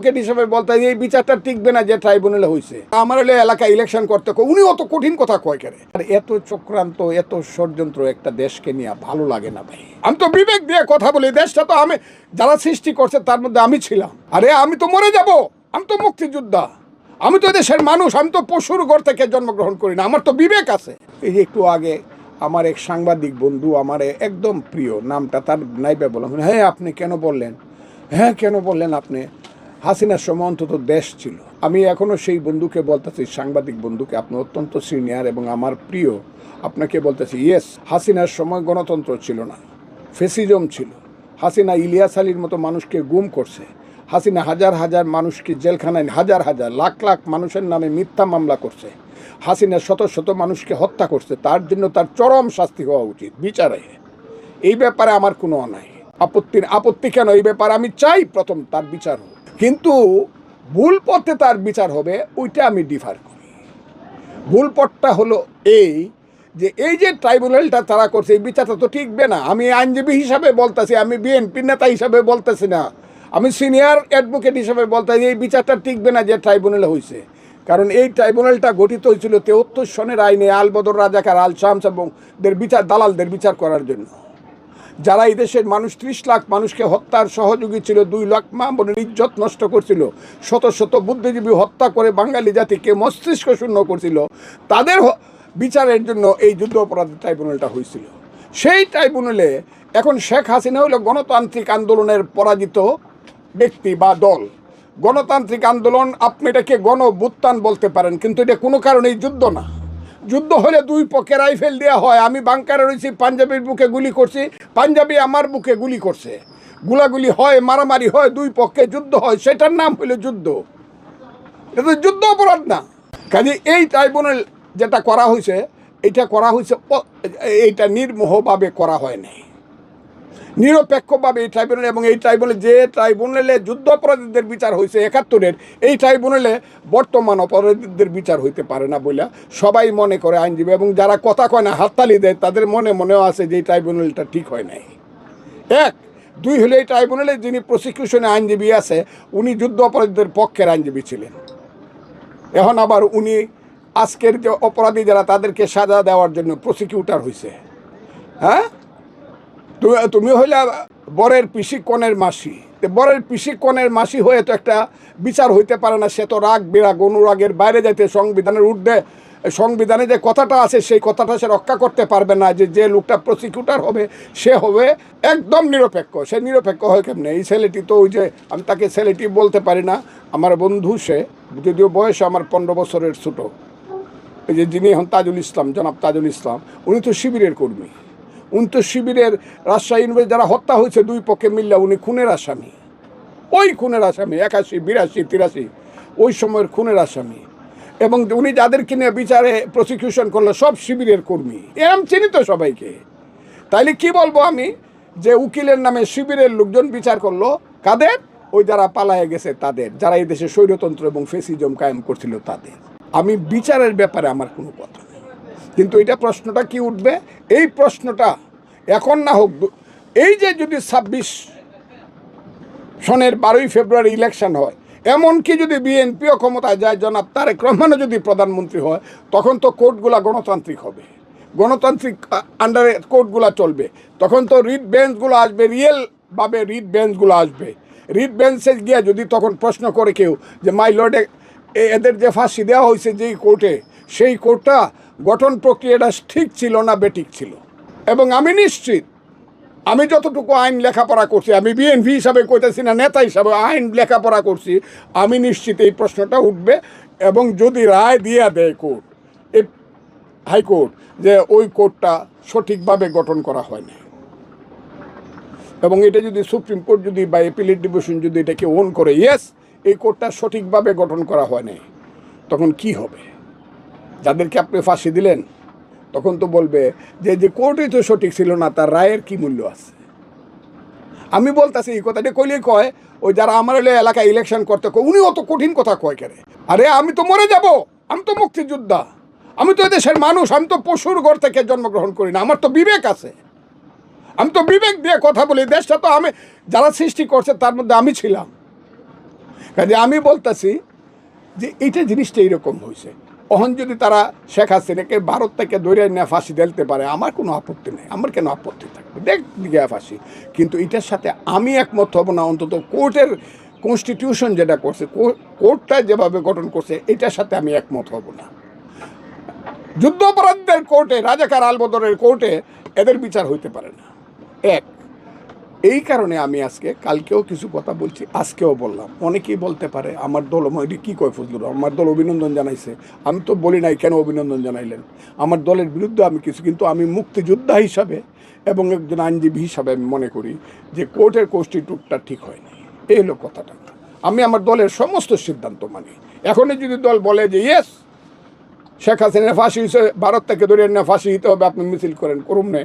হিসাবে বলতে এই বিচারটা টিকবে না যে ট্রাইব্যুনালে হয়েছে। আমার হলে এলাকায় ইলেকশন করতে উনি অত কঠিন কথা কয় কেন? আর এত চক্রান্ত, এত ষড়যন্ত্র একটা দেশকে নিয়ে ভালো লাগে না ভাই। আমি তো বিবেক দিয়ে কথা বলি, দেশটা তো আমি যারা সৃষ্টি করছে তার মধ্যে আমি ছিলাম। আরে আমি তো মরে যাব, আমি তো মুক্তিযোদ্ধা, আমি তো দেশের মানুষ, আমি তো পশুর ঘর থেকে জন্মগ্রহণ করি না, আমার তো বিবেক আছে। এই যে একটু আগে আমার এক সাংবাদিক বন্ধু, আমার একদম প্রিয়, নামটা তার নাইবে বললাম, হ্যাঁ আপনি কেন বললেন, হ্যাঁ কেন বললেন আপনি, হাসিনার সময় অন্তত দেশ ছিল। আমি এখনও সেই বন্ধুকে বলতেছি, সাংবাদিক বন্ধুকে, আপনি অত্যন্ত সিনিয়র এবং আমার প্রিয়, আপনাকে বলতেছি ইয়েস, হাসিনার সময় গণতন্ত্র ছিল না, ফেসিজম ছিল। হাসিনা ইলিয়াস আলীর মতো মানুষকে গুম করছে, হাসিনা হাজার হাজার মানুষকে জেলখানায়, হাজার হাজার লাখ লাখ মানুষের নামে মিথ্যা মামলা করছে, হাসিনা শত শত মানুষকে হত্যা করছে, তার জন্য তার চরম শাস্তি হওয়া উচিত বিচারে। এই ব্যাপারে আমার কোনো অন্যায় আপত্তি কেন, এই ব্যাপারে আমি চাই প্রথম তার বিচার হোক, কিন্তু ভুল পথে তার বিচার হবে ওইটা আমি ডিফার করি। ভুল পথটা হলো এই যে এই যে ট্রাইব্যুনালটা তারা করছে, এই বিচারটা তো টিকবে না। আমি আইনজীবী হিসাবে বলতেছি, আমি বিএনপি নেতা হিসাবে বলতেছি না, আমি সিনিয়র অ্যাডভোকেট হিসাবে বলতেছি এই বিচারটা টিকবে না যে ট্রাইব্যুনালে হয়েছে। কারণ এই ট্রাইব্যুনালটা গঠিত হয়েছিল 73 সনের আইনে আলবদর রাজাকার, আল শামস এবং দালালদের বিচার করার জন্য, যারা এই দেশের মানুষ 30 লাখ মানুষকে হত্যার সহযোগী ছিল, 2 লাখ মা বোনের ইজ্জত নষ্ট করছিল, শত শত বুদ্ধিজীবী হত্যা করে বাঙালি জাতিকে মস্তিষ্ক শূন্য করছিল, তাদের বিচারের জন্য এই যুদ্ধ অপরাধ ট্রাইব্যুনালটা হয়েছিল। সেই ট্রাইব্যুনালে এখন শেখ হাসিনা হলো গণতান্ত্রিক আন্দোলনের পরাজিত ব্যক্তি বা দল। গণতান্ত্রিক আন্দোলন আপনি এটাকে গণভ্যুত্থান বলতে পারেন, কিন্তু এটা কোনো কারণেই যুদ্ধ না। যুদ্ধ হলে দুই পক্ষে রাইফেল দেওয়া হয়, আমি বাংকারে রয়েছি, পাঞ্জাবির বুকে গুলি করছি, পাঞ্জাবি আমার বুকে গুলি করছে, গুলাগুলি হয়, মারামারি হয়, দুই পক্ষে যুদ্ধ হয়, সেটার নাম হলো যুদ্ধ। এটা যুদ্ধ অপরাধ না। কাজে এই ট্রাইব্যুনাল যেটা করা হয়েছে, এইটা নির্মোহভাবে করা হয় নাই, নিরপেক্ষভাবে এই ট্রাইব্যুনাল। এবং এই ট্রাইব্যুনালে যুদ্ধ অপরাধীদের বিচার হয়েছে 71-এর, এই ট্রাইব্যুনালে বর্তমান অপরাধীদের বিচার হইতে পারে না বলে সবাই মনে করে, আইনজীবী এবং যারা কথা কয় না হাততালি দেয়, তাদের মনেও আছে যে এই ট্রাইব্যুনালটা ঠিক হয় নাই। 1, 2 হলে এই ট্রাইব্যুনালে যিনি প্রসিকিউশনে আইনজীবী আছে, উনি যুদ্ধ অপরাধীদের পক্ষের আইনজীবী ছিলেন। এখন আবার উনি আজকের যে অপরাধী যারা, তাদেরকে সাজা দেওয়ার জন্য প্রসিকিউটর হয়েছে। হ্যাঁ, তুমি হইলে বরের পিসি কনের মাসি, বরের পিসি কনের মাসি হয়ে তো একটা বিচার হইতে পারে না। সে তো রাগ বিরাগ অনুরাগের বাইরে যাইতে সংবিধানের ঊর্ধ্বে, সংবিধানে যে কথাটা আছে সেই কথাটা সে রক্ষা করতে পারবে না, যে লোকটা প্রসিকিউটর হবে সে হবে একদম নিরপেক্ষ। সে নিরপেক্ষ হয় কেমনে? এই ছেলেটি তো, ওই যে আমি তাকে ছেলেটি বলতে পারি না, আমার বন্ধু, সে যদিও বয়স আমার 15 বছরের ছোটো, এই যে যিনি এখন তাজুল ইসলাম, জনাব তাজুল ইসলাম, উনি তো শিবিরের কর্মী, উনি তো শিবিরের রাজশাহী ইউনিভার্সিটি যারা হত্যা হয়েছে দুই পক্ষে মিললে উনি খুনের আসামি, ওই খুনের আসামি 81, 82, 83 ওই সময়ের খুনের আসামি। এবং উনি যাদেরকে নিয়ে বিচারে প্রসিকিউশন করলো সব শিবিরের কর্মী, এরম চিনি তো সবাইকে। তাইলে কি বলবো আমি, যে উকিলের নামে শিবিরের লোকজন বিচার করলো কাদের? ওই যারা পালায়ে গেছে তাদের, যারা এই দেশে স্বৈরতন্ত্র এবং ফেসিজম কায়েম করছিল তাদের। আমি বিচারের ব্যাপারে আমার কোনো কথা নেই, কিন্তু এটা প্রশ্নটা কি উঠবে, এই প্রশ্নটা এখন না হোক, এই যে যদি 26 সনের 12ই ফেব্রুয়ারি ইলেকশন হয়, এমনকি যদি বিএনপিও ক্ষমতায় যায়, জনাব তারেক রহমানও যদি প্রধানমন্ত্রী হয়, তখন তো কোর্টগুলা গণতান্ত্রিক হবে, গণতান্ত্রিক আন্ডারে কোর্টগুলা চলবে। তখন তো রিট বেঞ্চগুলো আসবে, রিয়েলভাবে রিট বেঞ্চগুলো আসবে। রিট বেঞ্চে গিয়ে যদি তখন প্রশ্ন করে কেউ যে মাই লর্ডে, এদের যে ফাঁসি দেওয়া হয়েছে যেই কোর্টে, সেই কোর্টটা গঠন প্রক্রিয়াটা ঠিক ছিল না বেঠিক ছিল। এবং আমি নিশ্চিত, আমি যতটুকু আইন লেখাপড়া করছি, আমি বিএনপি হিসাবে কইতেছি না, নেতা হিসাবে আইন লেখাপড়া করছি, আমি নিশ্চিত এই প্রশ্নটা উঠবে। এবং যদি রায় দিয়ে দেয় কোর্ট, এই হাইকোর্ট, যে ওই কোর্টটা সঠিকভাবে গঠন করা হয়নি, এবং এটা যদি সুপ্রিম কোর্ট যদি বা অ্যাপিলেট ডিভিশন যদি এটাকে ওন করে, ইয়েস এই কোর্টটা সঠিকভাবে গঠন করা হয়নি, তখন কি হবে? যাদেরকে আপনি ফাঁসি দিলেন তখন তো বলবে যে কোর্টই তো সঠিক ছিল না, তার রায়ের কি মূল্য আছে? আমি বলতেছি এই কথাটা কইলেই কয়, ওই যারা আমার এলাকায় ইলেকশন করতে উনি অত কঠিন কথা কয় কেন? আরে আমি তো মরে যাব, আমি তো মুক্তিযোদ্ধা, আমি তো দেশের মানুষ, আমি তো পশুর ঘর থেকে জন্মগ্রহণ করি না, আমার তো বিবেক আছে, আমি তো বিবেক দিয়ে কথা বলি। দেশটা তো আমি যারা সৃষ্টি করছে তার মধ্যে আমি ছিলাম। কাজে আমি বলতেছি যে এইটা জিনিসটা এইরকম হয়েছে। অহন যদি তারা শেখ হাসিনাকে ভারত থেকে ধরে না ফাঁসি দিতে পারে, আমার কোনো আপত্তি নেই, আমার কেন আপত্তি থাকবে, দেখ দিকে ফাঁসি। কিন্তু এটার সাথে আমি একমত হব না, অন্তত কোর্টের কনস্টিটিউশন যেটা করছে, কোর্টটা যেভাবে গঠন করছে, এটার সাথে আমি একমত হব না। যুদ্ধাপরাধীদের কোর্টে, রাজাকার আলবদরের কোর্টে এদের বিচার হইতে পারে না। এক, এই কারণে আমি আজকে কালকেও কিছু কথা বলছি, আজকেও বললাম। অনেকেই বলতে পারে আমার দল কী কয় ফজলুর, আমার দল অভিনন্দন জানাইছে। আমি তো বলি নাই কেন অভিনন্দন জানাইলেন, আমার দলের বিরুদ্ধে আমি কিছু, কিন্তু আমি মুক্তিযোদ্ধা হিসাবে এবং একজন আইনজীবী হিসাবে আমি মনে করি যে কোর্টের কনস্টিটিউটটা ঠিক হয়নি। এই হলো কথাটা। আমি আমার দলের সমস্ত সিদ্ধান্ত মানি। এখনই যদি দল বলে যে ইয়েস শেখ হাসিনার ফাঁসি হয়েছে, ভারত থেকে ধরে না ফাঁসি দিতে হবে, আপনি মিছিল করেন, করুন না।